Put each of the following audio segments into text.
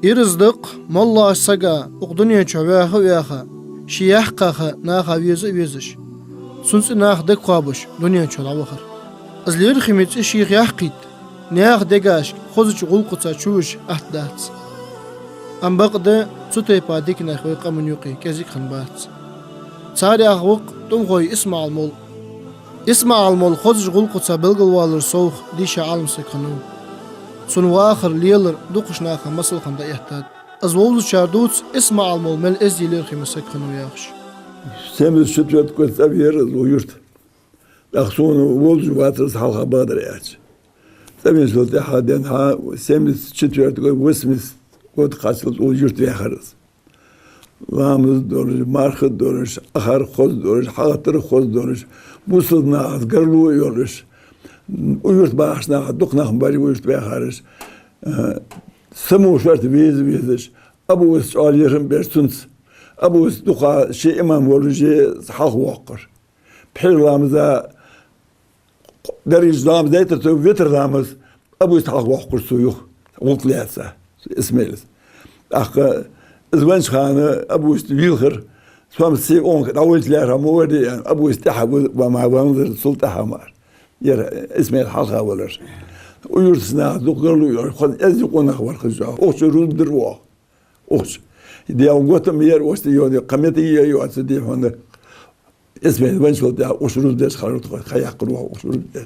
İrizdik molla asaga uqdunya çöveği veha şiyahqaha naha vizish. Sunsi nah de qabush dunya çola bakır. Azlir khimitsi şiyah yahqit. Neah degash khozuch gulqutsa chush ahdat. Am baqda tsutaypa dikna khoy qamun yuqi kazik khanbat. Sari ahwq tumghoy اسمع المول خذج غلقة بلغل والر صوخ ديش عالم سكنو سن واخر ليلر دوقش ناخا مسل خندا يحتاج ازولو شاردوت اسمع المول مل ازيلر خيم سكنو ياخش Semiz sütüt koysa bir yeriz uyurt. Aksonu volcu vatırız halka bağdır yaç. Semiz sütüt haden ha semiz sütüt koy vısmiz kod kasıl uyurt yakarız. Vamız doğruş, markı doğruş, ahar koz doğruş, halatır koz doğruş. Musul nağız, garlu yoluş. Uyurt bağışnağı, doknağın bari uyurt yakarız. Samu şartı vizish. Abu us aliyerim bersuns. Abu us duka imam voluji halk vakır. Peygamberimize derijlamız deytir vitrlamız. Abu us halk vakır suyu. Untliyatsa ismeliz. Akı izvanç xanı Abu us vilhir. Swamsi on davultlar hamurdi yani Abu us tahabu ve mavandır sulta hamar. Yer ismel halka olur. Uyursuna doktorluyor. Ez konak var kızı. Oşurundur o. Oş. Diye ongotum yer oştu yodi. Kameti yiyor atı diye onda. Esme ben şol da oşurun des xarut xayaqru oşurun des.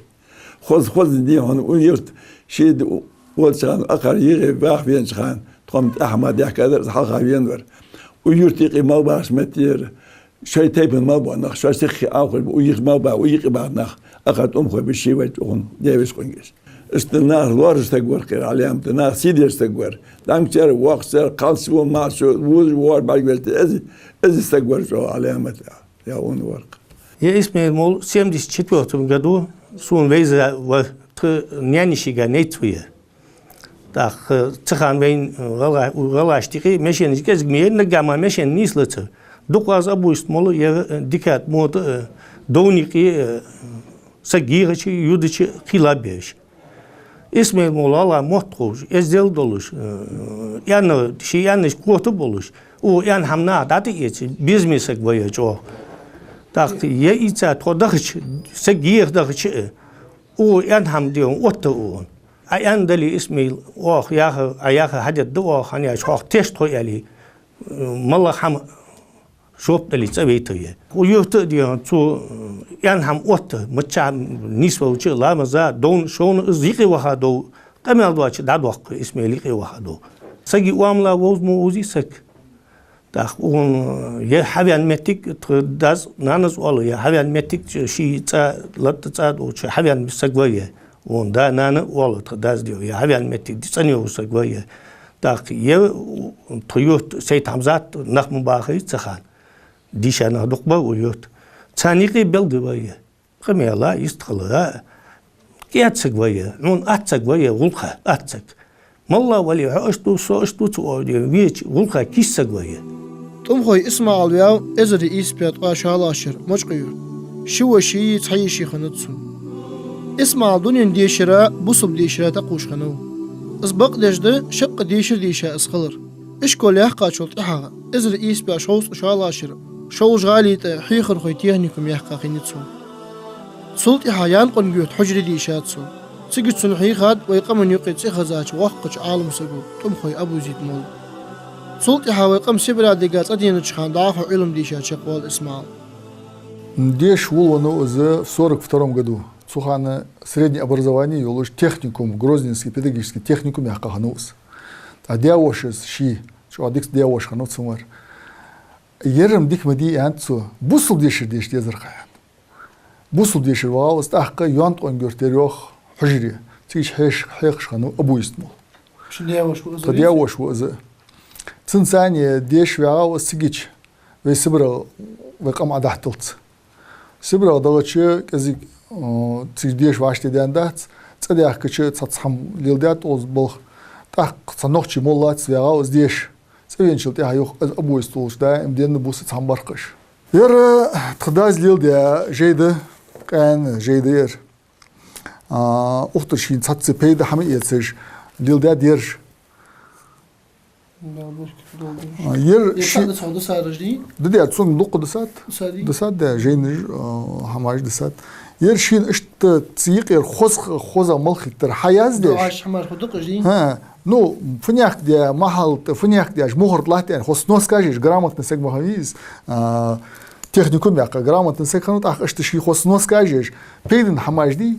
Xoz diye onu uyurt. Şey olçan akar yeri baq bilen çıxan. Tom Ahmad yakadar halqa bilen var. Uyurt iqi mal başmet yer. Şey teypen mal bana. Şaşık ağır uyuq mal ba uyuq bana. Akat umxo bir şey var on devis qoyges. استنار لورج تقور كر عليهم تنار سيدير تقور دامكتر وقتر قالسو ماسو ووز وور باقبلت از تقور جو عليهم يا اون ورق Я Исмаил Мол в 1974 году сун вейза в нянишига нейтвия. Так цхан вейн галаштики мешен кезгмеер нагама мешен нислыцы. Дуклаз абуйст молу я дикат мод доуники сагирычы юдычы хилабеш. İsmail Molla muhtruş, ezzel doluş, yani şey yanlış kurtu buluş. O yan hamna adı için biz mi sekvaya çok. Tak ye içe todaç, segir daç. O yan ham diyor otu o. Ayan deli İsmail o ya ayak hadi dua hani çok test toyali. Malla ham şop deli çabeytiye. O yurtu diyor şu yan ham otu maça nisva uçu lamaza don şonu ziki vahado kamel doçu da dok İsmail'i vahado. Sagi uamla vozmu uzisek. Da on ye havan metik daz nanas olu ya havan metik şi ça latça doçu havan sagvaye. On da nana olu daz diyor ya havan metik disaniyor sagvaye. Da ye toyot şey tamzat nakmu bahi çahan. Dişana dokba uyut. Çaniqi beldi vaya. Qamela istqala. Kiyatsaq vaya. Un atsak vaya gulqa atsak. Malla vali ashtu soashtu tu diye viç gulqa kissak vaya. Tumghoy İsmail ya ezri ispiyat qaşalaşır moçquyur. Şu şi çayişi xanatsun. İsmail dunyan dişira busub dişira ta qoşxanu. Isbaq dejde şaq dişir dişa asqalır. İşkol yahqa çult iha. Ezri ispiyat şows şalaşır. شوج غالي حيخر خويتيهنكم يحقا خينتسون سلط إحيان قنقيوت حجر دي شاتسون سيقت سن حيخاد ويقمن يقيت سيخزاج وحقج عالم سقو تمخوي أبو زيد مول سلط إحا ويقم سبرا ديقات أدين تشخان ضعف علم دي شات شقوال إسماعيل Деш Улвану в 1942 году Сухана среднее образование юлуш техникум, Грозненский педагогический техникум яхкаханус. А диавошес ши, что адикс диавош ханут сумар. Yerim dikmedi antsu busul deşir yazırqayan. Busul deşir valas tahqa yant on görteriyor hujri. Tiş heş xanu abu ismol. Diyawash bu. Tsinsani deş valas sigiç ve sibra ve qam adahtult. Sibra dağıçı kazik tiş deş vaşte dendat. Tsadiyaq kıçı tsatsam lildat oz bol. Taq sanoqçı mollat valas deş. Sevенчил я yok обои столшта имден бусы самбаркыш. Ер тхдазлил де жейде кан жейдер. Ухтыршин цатсы пейда хами етсеш лилда держ. ير يصعد صعود سارجي ددي اتسون لوق دسات سادي دسات ده جين حماج دسات ير شين اشت تسيق ير خوزا ملخ تر حياز ديش عاش حمار خدق جي ها نو فنياك دي محل فنياك دي مهر طلعت يعني خص نوس كاجيش جرامت نسق مهويز تكنيكوم ياق جرامت نسق خنوت اخ اشت شي خص نوس كاجيش بيدن حماج دي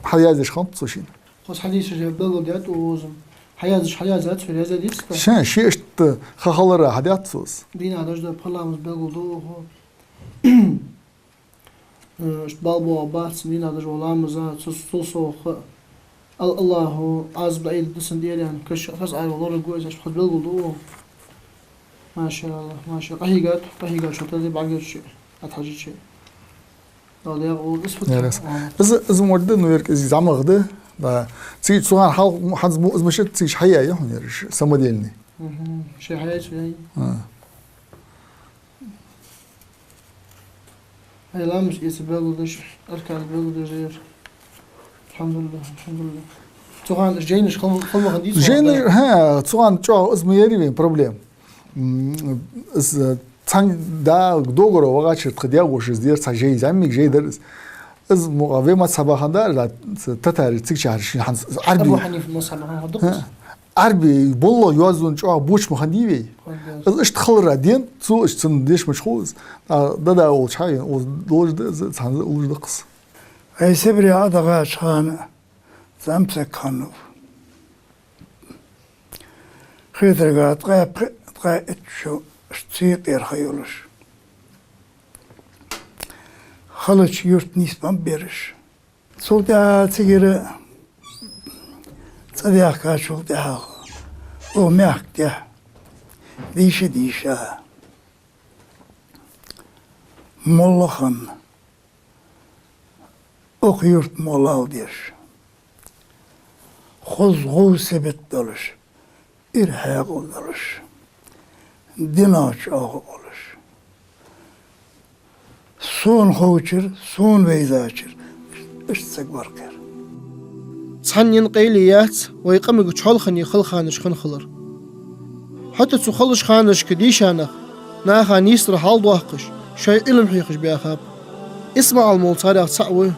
حيازش خنت سوشين خص حديث جبل ديات وزم حيازات في هذا ديس شان شي اشت خخلر حديات سوس دين عداش ده بلامز بلدو اشت بالبو بارس دين عداش ولامز سوسو الله عز بعيد دسن ديال يعني كش فزع والله الجوز اش خد بلدو ما شاء الله ما شاء الله قهيقات شو تدي بعقل شيء اتحاجي شيء والله يقول اسفت از مورد نو يرك از زعما غدا با تسيج سوان حال حد مو مش تسيج حياه يهون يرش سما ديالني شي حياه شي هاي لا مش يسبلدش اركان بلدش غير الحمد لله طبعا جاينش خلو غنديس جاين ها طبعا جو اسمه يري بين بروبليم از تان دا دوغرو وغاش تخديا وش دير ساجي زعمك جاي درس از مقاومه صباحندا لا تتاري تيجي شي حنس ابو حنيف مصابه هدق عربي بالله يوازن جو بوش مخنديبي از اش تخلر دين تو اش تنديش مشخوز دا اول شاي ولوج ده ولوج دقص اي سبري هذا غاش خانه زمسك خانو خيدر قاعد تقاعد شو اشتيت يرخيولش خلش يرت نسبة بيرش صوتا تغير صديق كاشو ده او مياك ده ديشة مولخن او يرت مولال ديش خذ سبت دلش إرهاق دلش ديناش آغولش سون خوچر سون ويزاچر اشتسق ورقر صحنين قيليات ويقمق تشولخني خلخانش خنخلر حتى تخلش خانش كديشانخ ناخا نيسر حال دوحقش شاي علم حيقش بياخاب اسمع المول صاريخ صعوه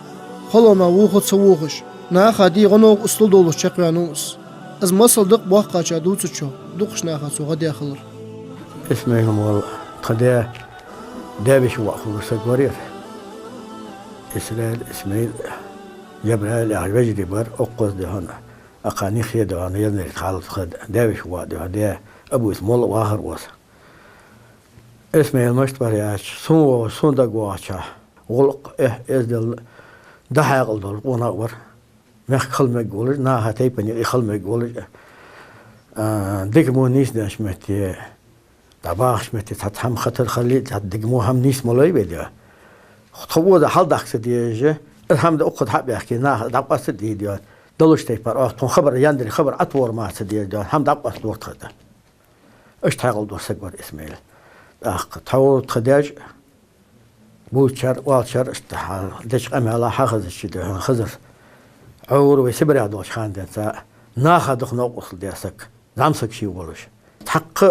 خلونا ووخد سووخش ناخا دي غنوغ اسلو دولش چقيانوس از مصل دق بوحقا چا دوتسو دقش ناخا سوغا ديخلر اسمعهم والله قد دابش واخذ سكورير اسماعيل جبرائيل عجبجدي بر اقص ده هنا اقاني خيد انا يدني خالد خد دابش وادي هذا ابو اسمه واهر وس اسماعيل مشت برياش سون دغواشا غلق ازدل دحاق دول ونور مخ خلمه قول نا هتي بني خلمه قول ديك مو نيس داش متي دباخش متي تتهم خطر خلي تدقمو هم نيس ملاي بيدا خطوه ده حال داخس ديجه الحمد اقد حق يحكي نا دقص دي ديان دلش تيبر تون خبر يندري خبر اطور ما تدي ديان هم دقص دور خدا اش تاقل دور سكبر اسماعيل اخ تو خداج بوشر والشر استحال دش املا حخز الشده خزر عور ويسبر يدوش خان ده ناخذ نقص ديسك زامسك شي ولش حق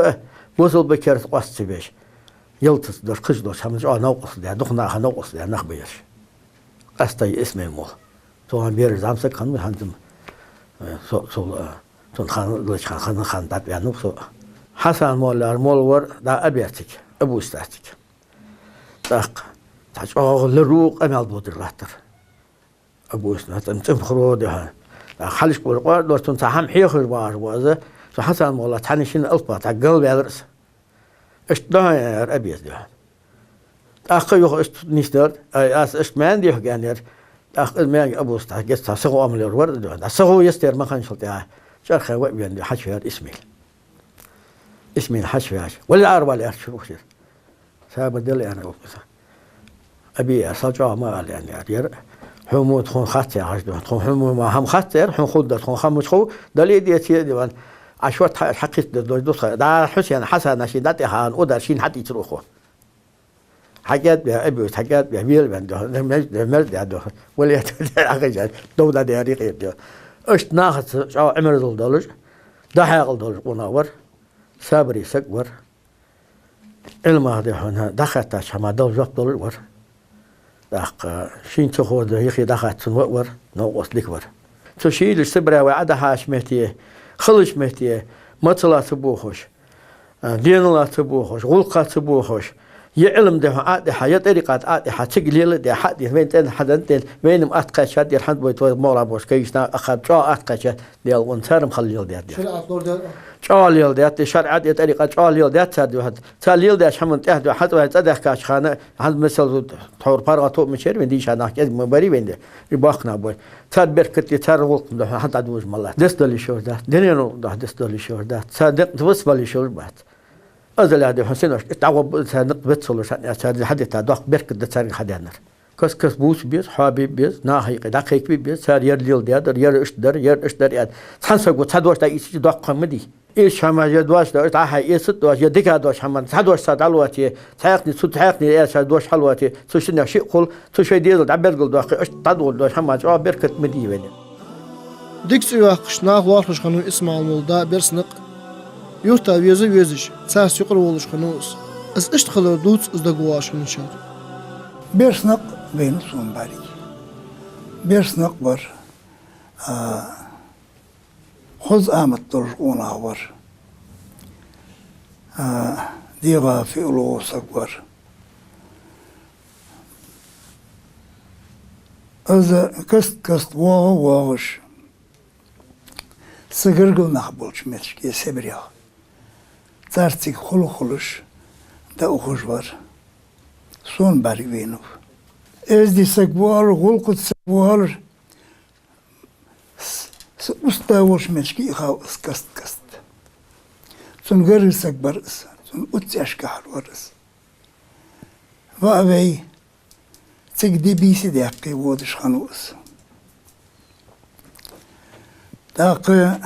وصل بكرت قص بيش يلتس در قش دوش هم جو نقص ده دخنا نقص ده نخبيش استي اسم المول تو بير زامسك خان هندم تون خان لش خان دات يعني سو حسن مول ور دا ابيتك ابو استاتك دق تاجو لروق امال بودر لاتر ابو استات انت خرودها خلش بقول دور تون تهم حيخر بار وازه حسن مول تحنشين الفا تاع قلب يدرس اش داير ابيت ده اخ يخ است نيستر اس اش مان دي يعني اخ ما ابو استات جست سغو عمل الورد ده سغو يستر ما كان شلتها شرخ وين حشير اسمي حشفاش ولا عارف ولا شروخ ساب دل يعني ابي صجع ما قال يعني حمو تخون خاطر عجبه تخون حمو ما هم خاطر حن خد تخون خمس خو دليل ديتي ديوان عشوات حقيت دوس دا حسين حسن نشيدتي هان ودر شين حد يتروخو حاجات بيا ابي حاجات بيا بيل بنده مرد ده ولا اخي دوله دي ريق اش ناخذ عمر دولج ضحى قلدول ونور صبري سكور علم هذا هنا دخلت شما دول جبل ور دق شين تخود يخي دخلت سنور نوقس لكور تشيل السبرة وعدا هاش مهتيه خلش مهتيه مطلع تبوخش دين لا تبوخش غلقة تبوخش يعلم ده عاد حياة طريقة عاد حتقليل ده حد وين تن حد وين أتقى شاد يرحد بيت مورا بوش كيسنا أخذ شاء أتقى شاد ديال ونسارم خليل ده شاليل ده شرع ده طريقة شاليل ده تاد واحد شاليل ده شمن تحت واحد واحد تدخل كاش خانة عند مثل تحور بارغة توب مشير من ديش أنا كذا مباري وين ده يباخنا بوي تاد بركت يتار غلق ده حتى دوج ملا دست دلي شور ده دنيا ده دست دلي شور ده صادق توصل لي شور بعد أزل هذا حسين تعوب نقبت صلوش هذا حد تعدق بركة ده حدانر كس بوش بيس حبيب بيس ناهي دقيق بيس صار يرليل ده ير يعني تحسب وتحدوش ده يصير دق مدي إيش هم يدواش ده تعهي يسد واش يدك هدواش هم تحدوش صاد علواتي تحقني صد تحقني إيش هدواش حلواتي تشينا شيء قل تشي ديال دعبر قل دواش إيش تدول دواش هم جوا بركة مدي وين ديكسي واقشنا وارخش خنو اسمع المولدا برسنق يوتا ويزش ساس يقر ولش خنوس اس اشتغل دوتس از دغواش نشار بيرسنق بين سون باري بيرسنق بر خذ آمد ترجعون ور ديغا في ألوس أكبر إذا كست واغش سجرجل نخبولش متشكي سبريا تارتيك خلوش دا أخوش بار سون باري بينو از دي سكبوار غلقت سكبوار استاوش متشكي خاو كست سون غير سكبر سون أتساش كحر ورس وأبي تقدي بيسي داقي وودش خانوس داقي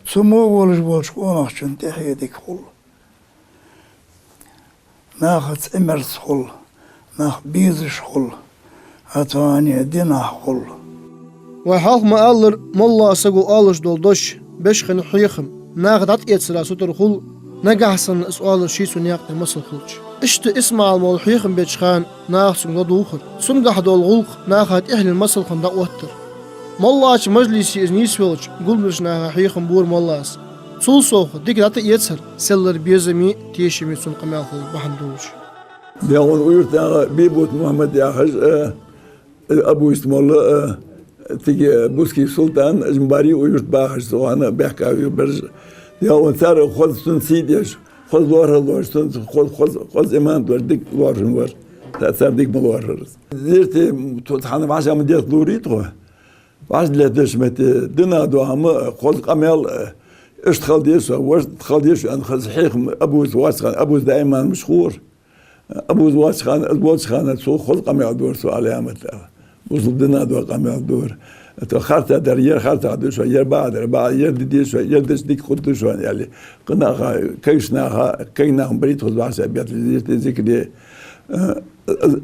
سمو ولش قوناخ چون تحيي ديك خل ناخت امرس خل ناخ بيزش خل هتواني دينا خل وحاق ما ألر ملا سقو آلش دولدوش بشخن حيخم ناخد عطيت سلاسوتر خل نجحسن اسؤال شي سنياق مسل خلش اشت اسمع المول حيخم بيتشخان ناخ سن دوخر سنجح دول غلق ناخد اهل المسل خندق وتر ملاش مجلسي ازنيس ولش قول مش ناخ حيخم بور ملاس صول صوخ ديك عطي يتسر سلر بيزمي تيشمي سن قمال خل بحندوش ديون ويرتا بيبوت محمد يا حج ابو اسمه تيجي بوسكي سلطان اجمباري ويرت باخش سوانا بحكاوي برج ديون ثار خذ سن سيديش خذ لور سن خذ ايمان دور ديك لور ثار ديك ملور زيرتي تحنا بعشا من ديت لوريتو بعد لا دشمت دنا دوام خذ قمال اشتغل ديش واشتغل ديش ان خذ حيخ ابو زواسخان ابو دائما مشهور ابو زواسخان سو خذ قمال دور سو علامه وصل دنا دو قمال دور تو خارطه در yer خارطه دو شو yer بعد yer دي شو yer دش ديك خد شو يعني قنا كيشنا كينا بريت خذ بعشا بيت ذيك دي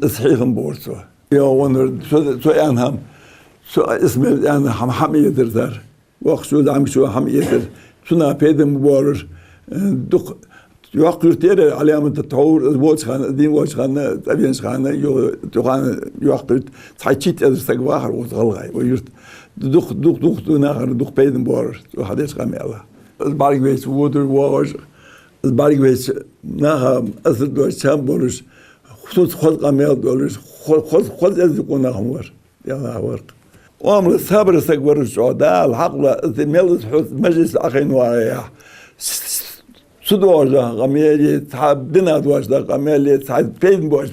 صحيح بورسو يا ونر سو انهم شو اسمه يعني حمية در وقت شو دعم شو حمية شنا بيدم بورر دق يوقف تير علامة التطور الواتش خان دين واتش خان أبينش خان يو خان يوقف تحكيت هذا استقباح وتغلغي ويرت دق ناخر دق بيدم بورر وحدش خان الله البارك بيت وودر واج البارك بيت ناخر أثر دوش شام بورش خذ قميل دولش خذ أزقون ناخر يا ورق وامر الصبر استكبر السعوداء الحق ميلس حوث مجلس أخين وعيا سدواجه قميلي تحب دنا دواجه قميلي تحب بين بوش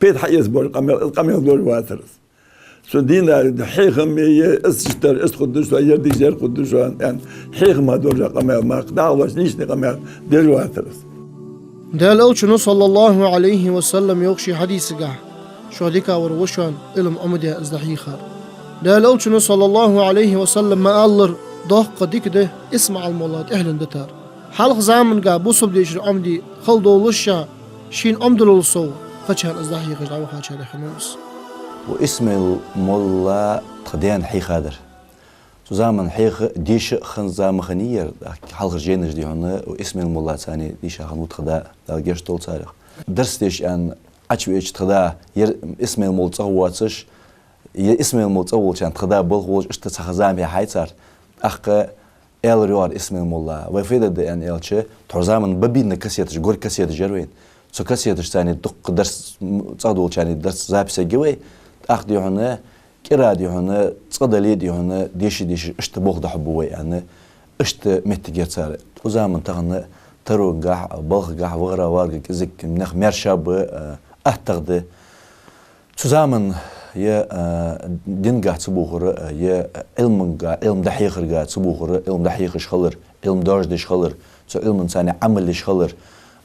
بيت حيز بوش قميل دور واترس سدينا حيخم استشتر استخدش يردي جر قدش يعني حيخم هدول قميل ما قدعوش نيش قميل دير واترس دال أوشنو صلى الله عليه وسلم يوكشي حديث قح شو ديكا وروشان إلم أمدي أزدحيخار دال أوشنو صلى الله عليه وسلم ما ألر ضاق ديك ده اسمع المولاد إهلن دتار حلق زامن قا بوصب ديش أمدي خلدو لشا شين أمدلو الصو خشان أزدحيخ جعو خشان خنوس واسم الملا تخديان حي خادر zaman hayı dişi xın zamıxını yer halqır jenir diyonu İsmail Molla sani dişi xın utxada da geçti olsayıq. Ders deş an açveç tıda yer İsmail Molla çağwatsış İsmail Molla çağwalçan tıda bulğuş işte çağzam ya hayçar. Axı el riyor İsmail Molla ve fayda de an elçi torzaman babin kasiyetiş gor kasiyetiş jerveyn. So kasiyetiş sani duq ders çağdolçani ders zapise gibi ax diyonu كرا ديهنا تصدلي ديهنا ديش اشت بوخ دحبوي يعني اشت متجات صار وزامن تغنا ترو قاع بوخ قاع وغرا وارق كزك منخ مرشاب اهتغد تزامن يا دين قاع تبوخر يا علم قاع علم دحيخ قاع تبوخر علم دحيخ شخلر علم داج شخلر سو علم انسان عمل شخلر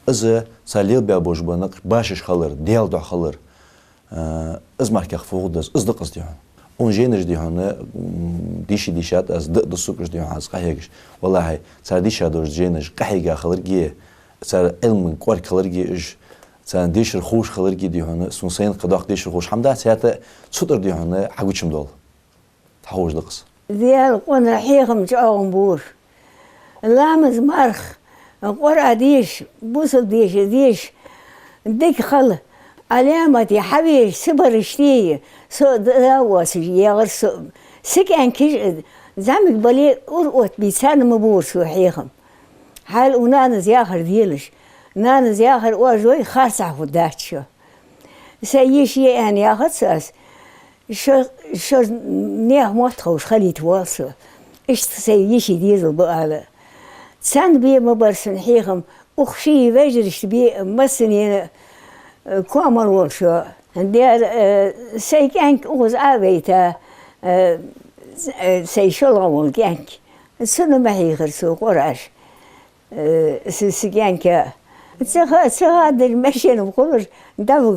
اذا ساليل بابوش بنق باش شخلر ديال دو خلر ازمر كخ فوقدز ازدق ازديهن اون جينج ديهن ديشي ديشات از د سوقش ديهن از قهيگش والله سر ديشا دور جينج قهيگا خلرگي سر علم قور خلرگي اج سر ديشر خوش خلرگي ديهن سونسين قداق ديشر خوش حمدا سيات سوتر ديهن حقوچم دول تحوج دقس ديال قون رحيقم جاهم بور لامز مرخ قرا ديش بوصل ديش ديك خل علامة يا حبيبي صبر شتي سو دواس يغر سو سكان كيش زعمك بلي أرقط بيسان مبور سو حيخم حال ونانا زياخر ديلش نانا زياخر واجوي خاصة فداتشو سيشي يعني ياخد ساس شو نيه موتخوش خليت واصل إيش سيشي ديزل بقالة سان بي مبرسن حيخم أخشي وجرش بي مسنين كوامر والشو ديال سيكانك اوز ابيتا سيشلون والكانك سنو ما هيخرسو قراش سيكانك سهاد المشين بقولش دا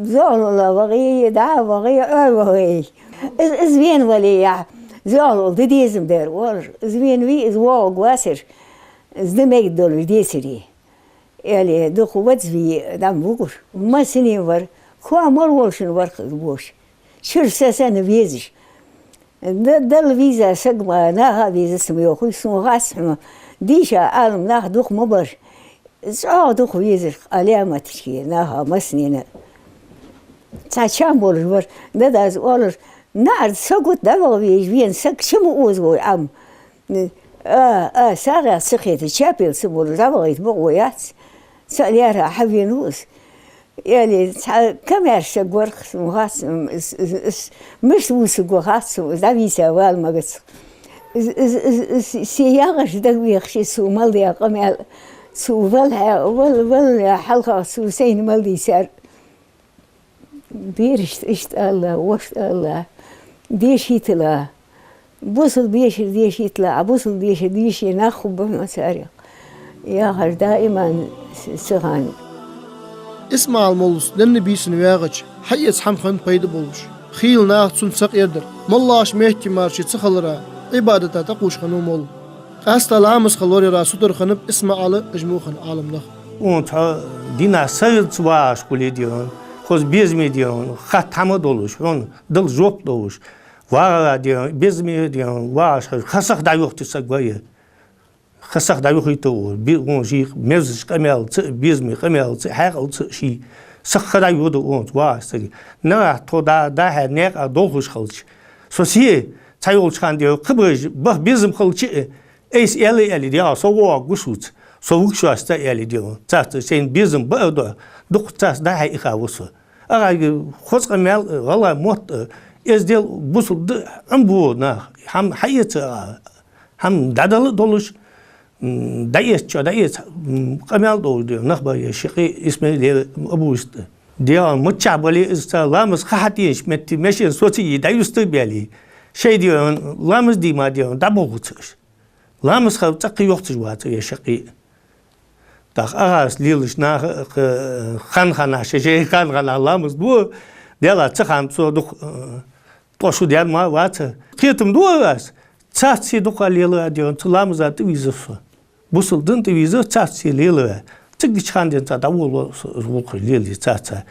زول الله وغي دا وغي وغي زين ولي زول ديزم دير ور زين وي زواج واسر زدمك دول ديسري يعني دو قوات في دام بوكر ما سنين ور كوا مر ولشن ورق بوش شر سنة فيزش دل فيزا سقما ناها فيزا سميو خوي سمو غاسم ديشا عالم ناخ دوخ مبر سعو دوخ فيزش علامة تشكي ناها ما سنين تشام بولش ور نداز ولش نار سقوت دابا فيج فين سق شمو اوزو عم ساغا سخيت تشابيل سبول دابا يتبغويات سأليارها حبينوس يعني كم يرشق ورق سموهات مش وسق وخات زابي سوال ما قص سياغش دقوي خشي سو مالدي قمال سو ول حلقة سو سين مالدي سار بيرشت اشت الله وشت الله ديش يتلا بوصل ديش يتلا بوصل ديش يناخو بمسارق يا هر دائما سغان اسمع المولس لن بيسن واغج حيث حمخن بيد بولش خيل ناخ سنسق يردر ملاش مهتي مارشي تخلرا عبادتا تقوش خنو مول قاستا لامس خلوري را سطر خنب اسمع على اجموخن عالم لخ اون تا دينا سيد واش قولي ديون خوز بيزمي ديون خط حمد دولش اون دل جوب دولش وارا ديون بيزمي ديون واش خسخ دا يوخت سقويه خسخ دا يوخيتو بيون جي مزش قمال بيزمي قمال حقل شي سخ دا يودو اون واش نا تو دا نيق دولش خلش سوسي تايول شان ديو خبج به بيزم خلش ايس ال ديا سو وا غشوت سو وكشواس تا ال ديو تاست سين بيزم بادو دوق تاس دا هي اخاوس اغا خوص قمال والله موت از ديل بوسل امبو نا هم حيت هم دادل دولش دايس دايس قمال دول ديو نخبا شقي اسمه ابو است ديا متشابلي است لامس خاتيش مت مشي صوتي دايست بيالي شي ديون لامس دي ما ديون دابوغتش لامس خا تقي وقتش وات يا شقي داخ اغاس ليلش نا خان شي خان لامس دو ديلا تخام سو دو توشو ديال ما وات قيتم دو واس تاتسي دو قاليلا ديون لامس ات ويزف بوسل دنت ويزف تاتسي ليلا تقدي خان دين تا داول ليلي تاتا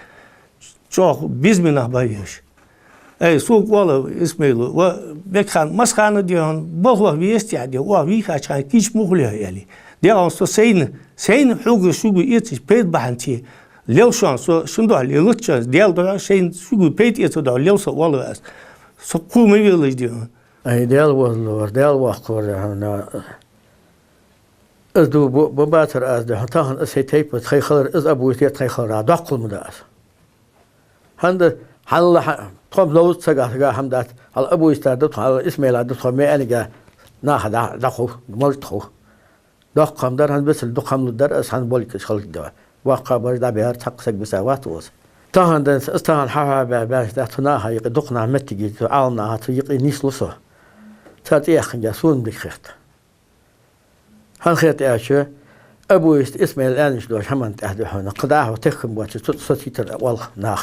جو بيزمنا بايش Ey soğuk valla İsmail'u ve bekhan maskanı diyorsun bol viyest ya diyor o vi kaçan hiç muhluyor yani. Diyor so sein hugu şugu yetiş peyt bahanti. Lev şu an so şunda lelutça diyor da şeyin şugu peyt yetiş da levsa valla so kumu village diyor. Ay del var del vakor ya. Az bu batır az da tahan şey teyp tayxalar az abu yet tayxalar da qılmı da az. Handa Allah tom lawt saga hamdat al abu istarda al İsmail adı tom aniga na da xo mal xo da qamdar han besel da qamlıdar as han bolik xalq da vaqa bar da behar taqsak bisavat was tahan da tahan ha ba da tuna ha yqduqna metigi alna hat yqi nisluso تاتي يخنجسون بخيرت هالخيرت إيشه أبو إسماعيل الآن شلون حمن تهدي هنا قداه وتخم واتش تتصيتر والله ناخ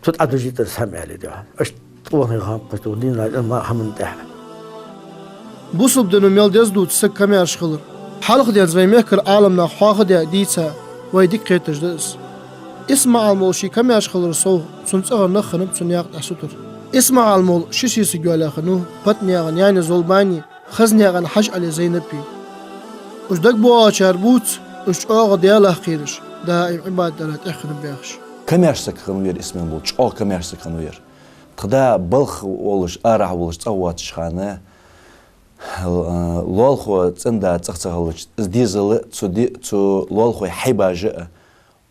تتعدو جيتر سهم على ده أش طوه غام قصدين ما حمن تاه Bu subdunu meldez dut sık kamer şıkılır. Halk diye zveymekir alamna xağı diye diyse ve dik kretejdes. İsmail molşi kamer şıkılır soğuk. Sunçağır nıxınıp sunyak asutur. İsmail mol şişisi gölaxını patniyagan yani zolbani xazniyagan haş ali Zeynep'i. Ujdak bu açar but uç ağa diyalah qiriş. Daim ibadetler exinib yaxş. Kamersak xanıver İsmail mol çoğ kamersak xanıver. Tıda balx oluş arah oluş çawat şxanı. Lolxo tsenda tsaqçağılıç izdizalı tsu lolxo haybajı.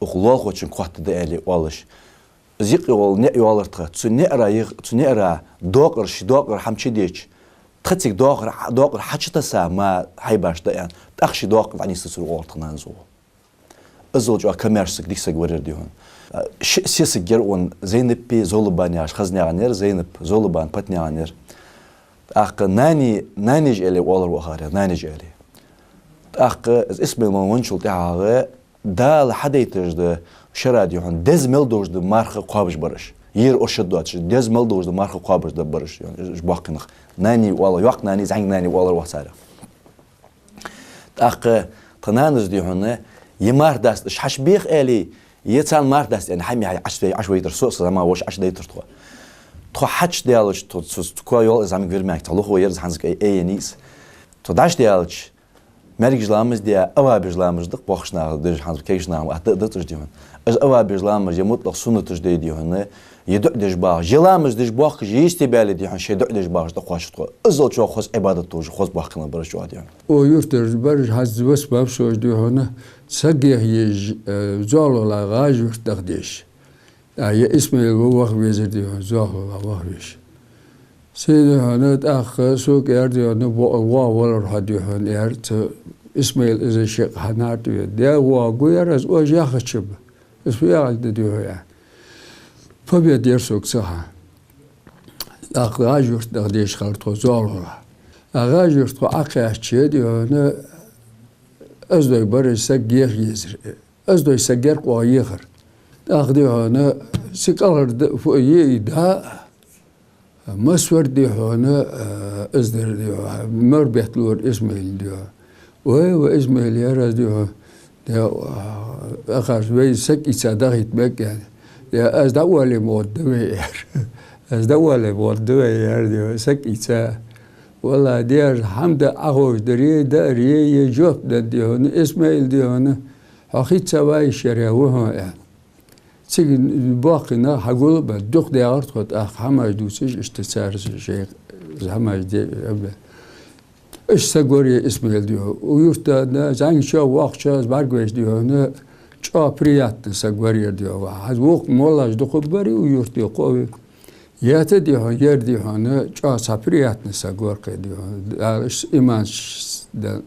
Lolxo için qatdı eli oluş. Ziqi ol ne yolartı tsu ne ara doqır hamçı deç. Txik doqır haçtasa ma haybajda yani. Taxşi doqır anisi sur ortanan zo. Azolca kamersak dikse verir diyor. Sesi ger on Zeynep'i Zolubani aş xaznaner Zeynep Zoluban patnaner. Akı nani jeli olur vahara nani jeli. Akı İsmail Monçul tağı dal hadaytırdı şara diyorsun dezmel dojdu marka qabış barış. Yer oşadu açı dezmel dojdu marka qabış da barış yani bakınıq. Nani valla yok nani zang nani olur vahara. Akı tananız diyorsun yemar dast şaşbih eli yetan mar dast yani hami aşvaydır sos ama voş aşdaytır to. To haç dialog to ko yol zam vermek to lo yer hanzık eyenis. To daş dialog mergijlamız diye avabijlamızdık boxnağı der hanzık keyşnağı atdı diyorsun. Az avabijlamız ya mutlaq sunutuj diyorsun. Yedu dej bağ jelamız dej bağ jesti belli diyorsun şeydu dej bağ da qoştu. Azol çok xos ibadet to xos bağını barış diyorsun. O yurtlar barış hazvas bab söz diyorsun. Sagih yej zalala gaj yurtdaqdiş. Ya İsmail bu vaq vezir diyor zalala vaq veş. Seyde hanat akh sok er diyor ne va var hadiyor er İsmail is şeyh hanat diyor. Der va goyar az o yaxçıb. İsmail diyor ya. Tabii der sok saha. Akh gaj yurtdaqdiş xalto zalala. Gaj yurtqa akh diyor ne Özdoy barışsa ger yezir. Özdoy ger qoyıqır. Ağdı ona sıkalırdı fuyi da masver diyor ona özder diyor. Mörbetler İsmail diyor. Ve İsmail yaraz diyor. Ya akar ve sek içada gitmek yani. Ya az da vali modde yer. Az da vali modde yer diyor. Sek içe. Valla diyor hamda ağoş deriye yecop da diyor. İsmail diyor ona. Hakit savay şeriavu yani. Çünkü bakına hagul ba dok değer tut hamaj dusij işte sarı şey hamaj de işte görüyor İsmail diyor. Uyurta da zanşa vakça bargöz diyor ne çok priyatlı sagvarıyor diyor. Az vok molaj dokup bari uyurt diyor. Yete diyor yer diyor ne çok sapriyatlı sagvar diyor.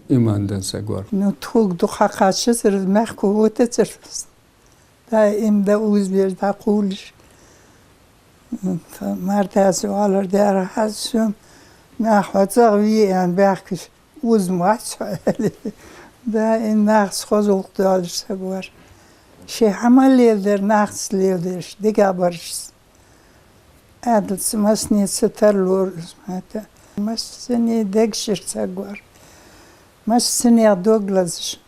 İmandan sagvar. No tog do hakaçı sır mehkuvete sırfız. Daim da uzbir da kuliş. Martası alır der hasım. Nahvatsa yani belki uzmaç. Daim nahs xozuluk da alırsa var. Şey hamallidir nahslidir. Digabarız. Adlısı masni sıtarlur. Masni degşirse var. Masni doglazış.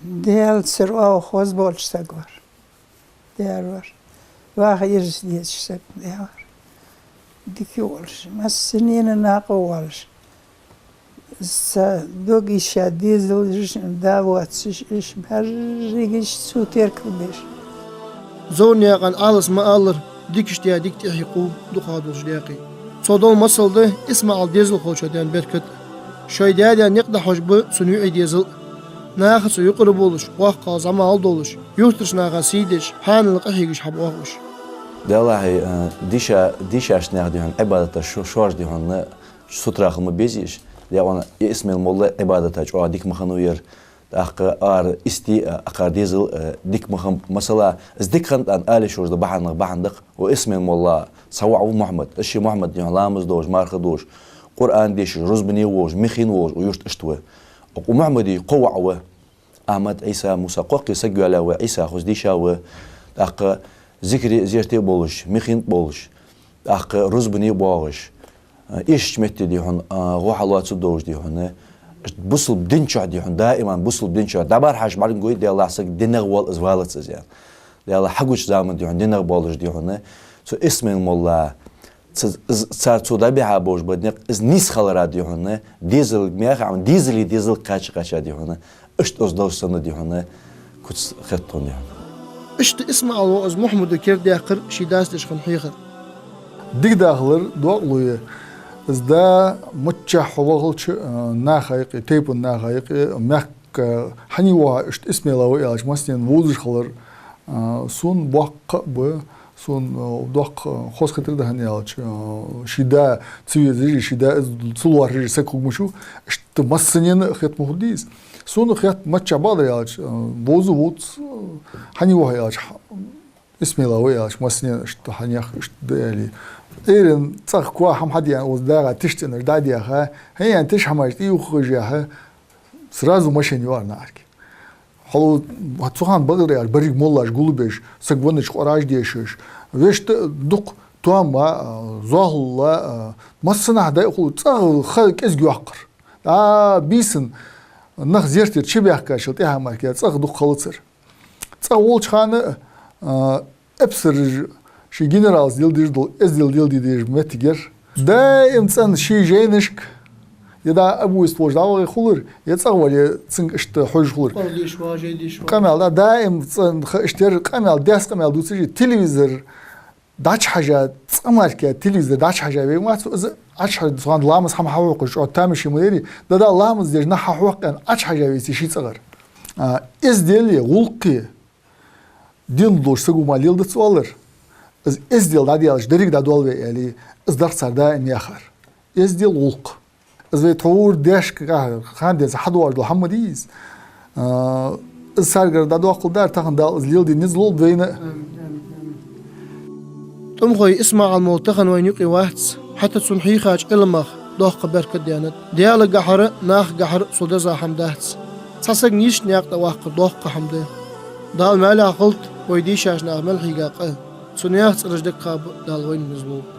Del sır o xoz bolsa var. Der var. واخ يرس ديش سب ديار ديكي ولش ما السنين ناقو ولش دوغي شاديزل داواتش إيش بريجش سوتير كلش زونيا قان آلس ما آلر ديكشتيا ديك تحيقو دقادو جديقي صدول مصل اسمع الديزل خوشدان بركت شايدادا نقدا حجب سنوع ديزل ناخس يقرب ولش واقع زمان دولش يوترش ناغا سيدش حان القحيقش حب واقش والله ديشا اشناغ ديهن عبادة شوش ديهن ستراخ مبيزيش لأن اسم المولى عبادة جو ديك مخنوير أقار استي أقار ديزل ديك مخم مثلا ديك خنت أن آل شوش بحندق واسم المولى سواء محمد الشي محمد ديهن لامز دوش مارخ دوش قرآن ديش رزبني ووج مخين ووج ويشت اشتوه ومحمدي قوة أحمد عيسى موسى قوقي سجوا على وعيسى خز ديشا و أق ذكري زيرتي بولش مخين بولش أق رزبني بولش إيش متى ديهن غوحلات سدوش ديهن بوصل بدنشة ديهن دائما بوصل بدنشة دبر حاج معلم قوي دي الله سك دينغ وال إزوالت زين دي الله حقوش زمان ديهن دينغ بولش ديهن سو اسم المولى صار تودا بها بوش بدنق از نيس خلرا ديهن ديزل ميخ عم ديزل قاش ديهن اشت أصدوسنا ديهن كنت خطون ديهن اشت اسمع الوعز محمد كير داخر شي داس دش خنحيخر ديك داخلر دوغلوية از دا متشا حوغلش ناخايق تيبو ناخايق مك حنيوا اشت اسمي لو ياج مسنين ووزش خلر سون بوق ب سون دوق خوش خطر ده هنيالش شيدا تسوي زي شيدا صلوار سكو مشو اشت مسنين خط مهديس سون خط متشا بعض ياج بوزو ووت حنيوا ياج اسمي لو ياج مسنين اشت حنيخ اشت دالي إيرن صح كوا هم حد يعني وزدارة تشتن رداديها هي أنتش حماش يخرجها سرازو ماشين يوار نارك حلو هتصوحان بدر يعني بريق مولاش قلبش سقونش قراج ديشش ويشت دق توما زهلا مسنا هدا يقول تصل خلق إزجو عقر بيسن نخ زيرتي تشبه كاشلت إيه ماركات تصل دق خلصر تصل ولش خانة أبصر شي جنرالز ديل دير متجر دائم تسن شي جينشك يدا ابو يسبوج داوغي خولر يتصور تسن اشت حوج خولر قمال دائم تسن اشتر قمال داس قمال دوسجي تلفزيون داش حاجه تسمارك تلفزيون داش حاجه بي ما اش حاجه سوان لامس هم حوقش او تامشي مديري دا لامس دير نح حوق ان اش حاجه بي شي صغر از ديل غلقي دين دوش سغو ماليل دتسولر إزديل دادي على جدريك دادول يعني إصدار صاردا إني آخر إزديل غلق إذا تطور داش كخان ديز حدوار دو حمديز السارجر دادو أقول دار تاخن دال إزديل دي نزلول بين تمخوي اسمع الموتخن وين يقي واحدس حتى تسنحي خاج إلمخ دوخ بركة ديانت ديال جحر ناخ جحر صدزا حمداتس ساسق نيش نياق دوخ دوخ حمده دال مالا قلت ويديشاش ناخ ملحي قاقه سنياخ ترجدك قاب دال وين نزلول